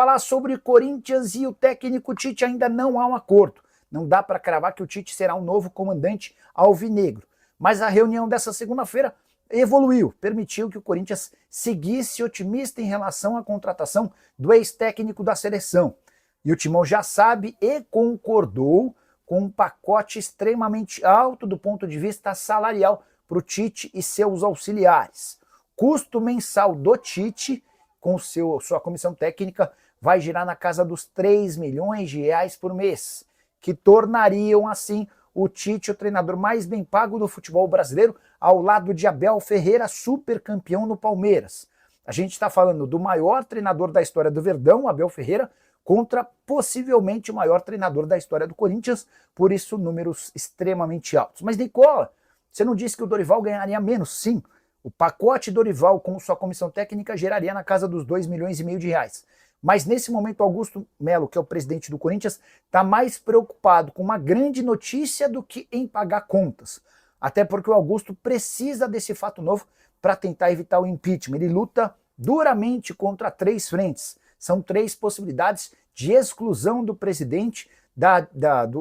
Falar sobre Corinthians e o técnico Tite, ainda não há um acordo. Não dá para cravar que o Tite será o novo comandante alvinegro. Mas a reunião dessa segunda-feira evoluiu, permitiu que o Corinthians seguisse otimista em relação à contratação do ex-técnico da seleção. E o Timão já sabe e concordou com um pacote extremamente alto do ponto de vista salarial para o Tite e seus auxiliares. Custo mensal do Tite, com sua comissão técnica, vai girar na casa dos 3 milhões de reais por mês, que tornariam, assim, o Tite o treinador mais bem pago do futebol brasileiro, ao lado de Abel Ferreira, super campeão no Palmeiras. A gente está falando do maior treinador da história do Verdão, Abel Ferreira, contra possivelmente o maior treinador da história do Corinthians, por isso números extremamente altos. Mas Nicola, você não disse que o Dorival ganharia menos? Sim, o pacote Dorival com sua comissão técnica geraria na casa dos 2 milhões e meio de reais. Mas nesse momento Augusto Melo, que é o presidente do Corinthians, está mais preocupado com uma grande notícia do que em pagar contas. Até porque o Augusto precisa desse fato novo para tentar evitar o impeachment. Ele luta duramente contra 3 frentes. São 3 possibilidades de exclusão do presidente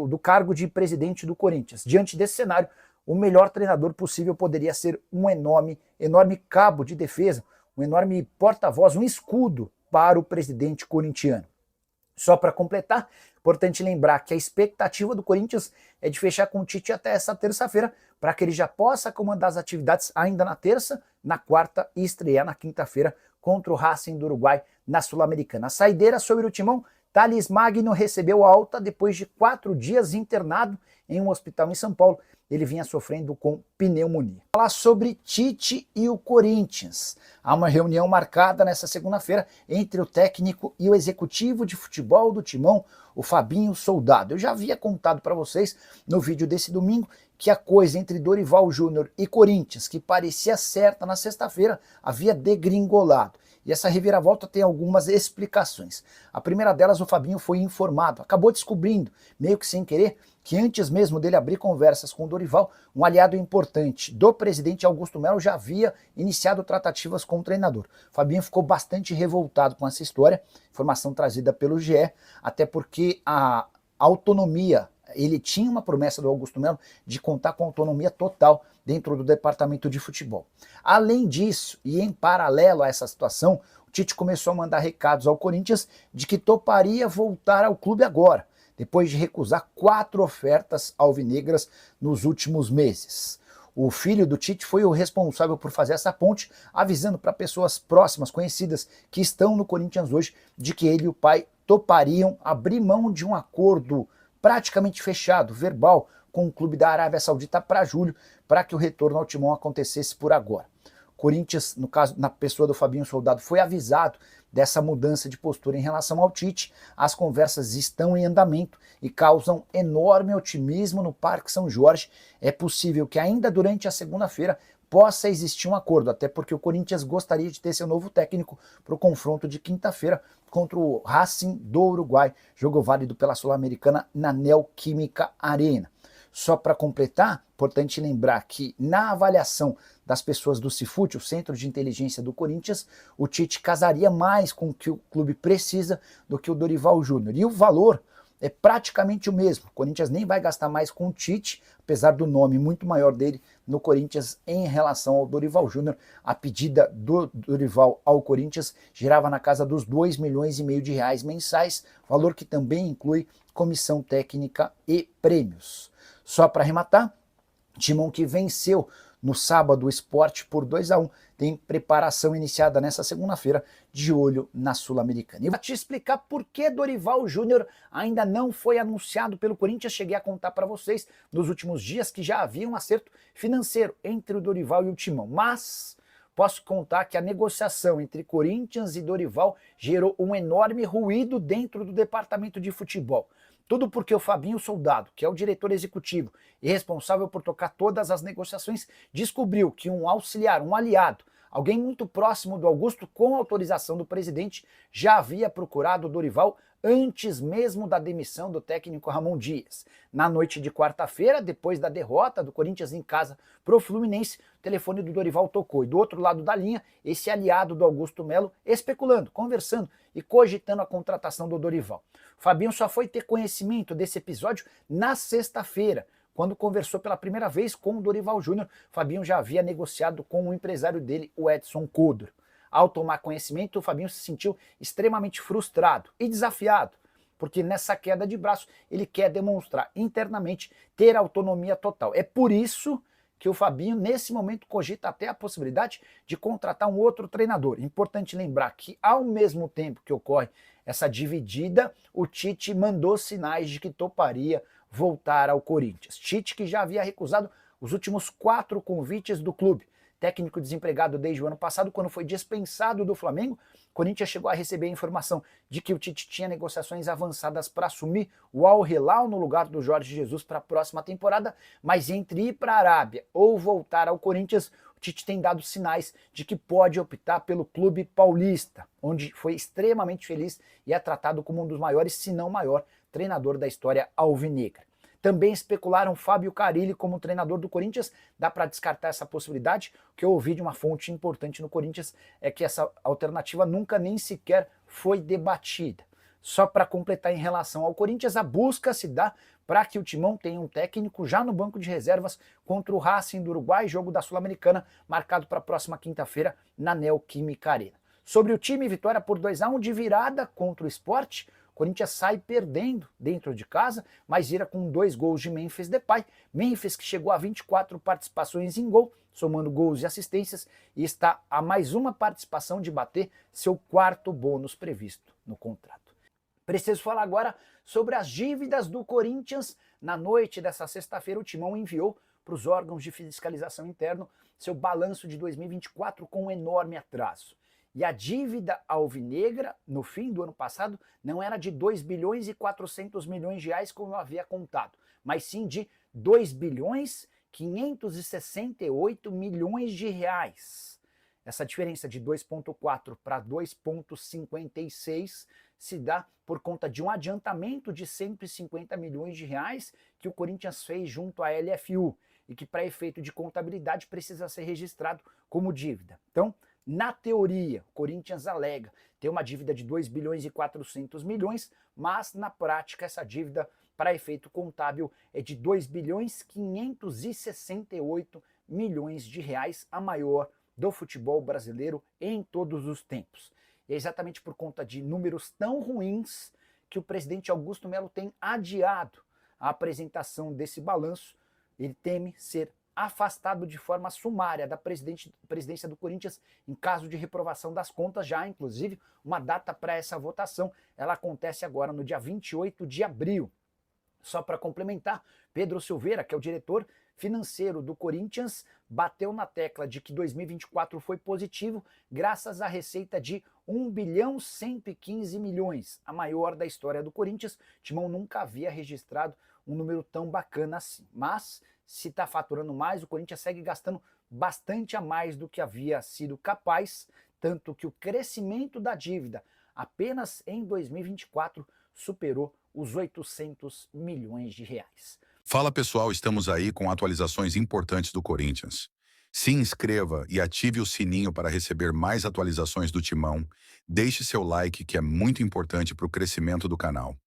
do cargo de presidente do Corinthians. Diante desse cenário, o melhor treinador possível poderia ser um enorme cabo de defesa, um enorme porta-voz, um escudo para o presidente corintiano. Só para completar, importante lembrar que a expectativa do Corinthians é de fechar com o Tite até essa terça-feira, para que ele já possa comandar as atividades ainda na terça, na quarta e estrear na quinta-feira contra o Racing do Uruguai na Sul-Americana. A saideira sobre o timão, Thales Magno recebeu alta depois de 4 dias internado em um hospital em São Paulo. Ele vinha sofrendo com pneumonia. Falar sobre Tite e o Corinthians. Há uma reunião marcada nessa segunda-feira entre o técnico e o executivo de futebol do Timão, o Fabinho Soldado. Eu já havia contado para vocês no vídeo desse domingo que a coisa entre Dorival Júnior e Corinthians, que parecia certa na sexta-feira, havia degringolado. E essa reviravolta tem algumas explicações. A primeira delas, o Fabinho foi informado, acabou descobrindo, meio que sem querer, que antes mesmo dele abrir conversas com o Dorival, um aliado importante do presidente Augusto Melo já havia iniciado tratativas com o treinador. O Fabinho ficou bastante revoltado com essa história, informação trazida pelo GE, até porque a autonomia, ele tinha uma promessa do Augusto Melo de contar com autonomia total dentro do departamento de futebol. Além disso, e em paralelo a essa situação, o Tite começou a mandar recados ao Corinthians de que toparia voltar ao clube agora, depois de recusar 4 ofertas alvinegras nos últimos meses. O filho do Tite foi o responsável por fazer essa ponte, avisando para pessoas próximas, conhecidas, que estão no Corinthians hoje, de que ele e o pai topariam abrir mão de um acordo praticamente fechado, verbal, com o clube da Arábia Saudita para julho, para que o retorno ao timão acontecesse por agora. O Corinthians, no caso, na pessoa do Fabinho Soldado, foi avisado dessa mudança de postura em relação ao Tite. As conversas estão em andamento e causam enorme otimismo no Parque São Jorge. É possível que ainda durante a segunda-feira possa existir um acordo, até porque o Corinthians gostaria de ter seu novo técnico para o confronto de quinta-feira contra o Racing do Uruguai, jogo válido pela Sul-Americana na Neoquímica Arena. Só para completar, importante lembrar que na avaliação das pessoas do Cifute, o Centro de Inteligência do Corinthians, o Tite casaria mais com o que o clube precisa do que o Dorival Júnior. E o valor é praticamente o mesmo. O Corinthians nem vai gastar mais com o Tite, apesar do nome muito maior dele no Corinthians em relação ao Dorival Júnior. A pedida do Dorival ao Corinthians girava na casa dos 2 milhões e meio de reais mensais, valor que também inclui comissão técnica e prêmios. Só para arrematar, Timão que venceu no sábado o Sport por 2-1, tem preparação iniciada nessa segunda-feira, de olho na Sul-Americana. E vou te explicar por que Dorival Júnior ainda não foi anunciado pelo Corinthians. Cheguei a contar para vocês nos últimos dias que já havia um acerto financeiro entre o Dorival e o Timão, mas posso contar que a negociação entre Corinthians e Dorival gerou um enorme ruído dentro do departamento de futebol. Tudo porque o Fabinho Soldado, que é o diretor executivo e responsável por tocar todas as negociações, descobriu que um auxiliar, um aliado, Alguém muito próximo do Augusto, com autorização do presidente, já havia procurado o Dorival antes mesmo da demissão do técnico Ramon Dias. Na noite de quarta-feira, depois da derrota do Corinthians em casa para o Fluminense, o telefone do Dorival tocou. E do outro lado da linha, esse aliado do Augusto Melo especulando, conversando e cogitando a contratação do Dorival. O Fabinho só foi ter conhecimento desse episódio na sexta-feira, quando conversou pela primeira vez com o Dorival Júnior. Fabinho já havia negociado com o empresário dele, o Edson Codro. Ao tomar conhecimento, o Fabinho se sentiu extremamente frustrado e desafiado, porque nessa queda de braço ele quer demonstrar internamente ter autonomia total. É por isso que o Fabinho, nesse momento, cogita até a possibilidade de contratar um outro treinador. Importante lembrar que, ao mesmo tempo que ocorre essa dividida, o Tite mandou sinais de que toparia voltar ao Corinthians. Tite, que já havia recusado os últimos 4 convites do clube. Técnico desempregado desde o ano passado, quando foi dispensado do Flamengo, o Corinthians chegou a receber a informação de que o Tite tinha negociações avançadas para assumir o Al Hilal no lugar do Jorge Jesus para a próxima temporada, mas entre ir para a Arábia ou voltar ao Corinthians, o Tite tem dado sinais de que pode optar pelo clube paulista, onde foi extremamente feliz e é tratado como um dos maiores, se não maior, treinador da história alvinegra. Também especularam Fábio Carille como treinador do Corinthians. Dá para descartar essa possibilidade? O que eu ouvi de uma fonte importante no Corinthians é que essa alternativa nunca nem sequer foi debatida. Só para completar, em relação ao Corinthians, a busca se dá para que o Timão tenha um técnico já no banco de reservas contra o Racing do Uruguai, jogo da Sul-Americana, marcado para a próxima quinta-feira na Neoquímica Arena. Sobre o time, vitória por 2-1 de virada contra o Sport. Corinthians sai perdendo dentro de casa, mas vira com 2 gols de Memphis Depay. Memphis, que chegou a 24 participações em gol, somando gols e assistências, e está a mais uma participação de bater seu 4º bônus previsto no contrato. Preciso falar agora sobre as dívidas do Corinthians. Na noite dessa sexta-feira, o Timão enviou para os órgãos de fiscalização interno seu balanço de 2024 com um enorme atraso. E a dívida alvinegra, no fim do ano passado, não era de 2 bilhões e 400 milhões de reais, como eu havia contado, mas sim de 2 bilhões 568 milhões de reais. Essa diferença de 2,4 para 2,56 se dá por conta de um adiantamento de 150 milhões de reais que o Corinthians fez junto à LFU e que, para efeito de contabilidade, precisa ser registrado como dívida. Então, na teoria, o Corinthians alega ter uma dívida de 2 bilhões e 400 milhões, mas na prática essa dívida, para efeito contábil, é de 2 bilhões 568 milhões de reais, a maior do futebol brasileiro em todos os tempos. E é exatamente por conta de números tão ruins que o presidente Augusto Melo tem adiado a apresentação desse balanço. Ele teme ser afastado de forma sumária da presidência do Corinthians em caso de reprovação das contas. Já, inclusive, uma data para essa votação. Ela acontece agora no dia 28 de abril. Só para complementar, Pedro Silveira, que é o diretor financeiro do Corinthians, bateu na tecla de que 2024 foi positivo graças à receita de 1 bilhão 115 milhões, a maior da história do Corinthians. Timão nunca havia registrado um número tão bacana assim. Mas, se está faturando mais, o Corinthians segue gastando bastante a mais do que havia sido capaz, tanto que o crescimento da dívida apenas em 2024 superou os 800 milhões de reais. Fala pessoal, estamos aí com atualizações importantes do Corinthians. Se inscreva e ative o sininho para receber mais atualizações do Timão. Deixe seu like, que é muito importante para o crescimento do canal.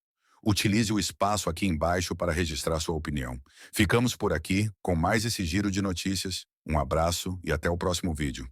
Utilize o espaço aqui embaixo para registrar sua opinião. Ficamos por aqui com mais esse giro de notícias. Um abraço e até o próximo vídeo.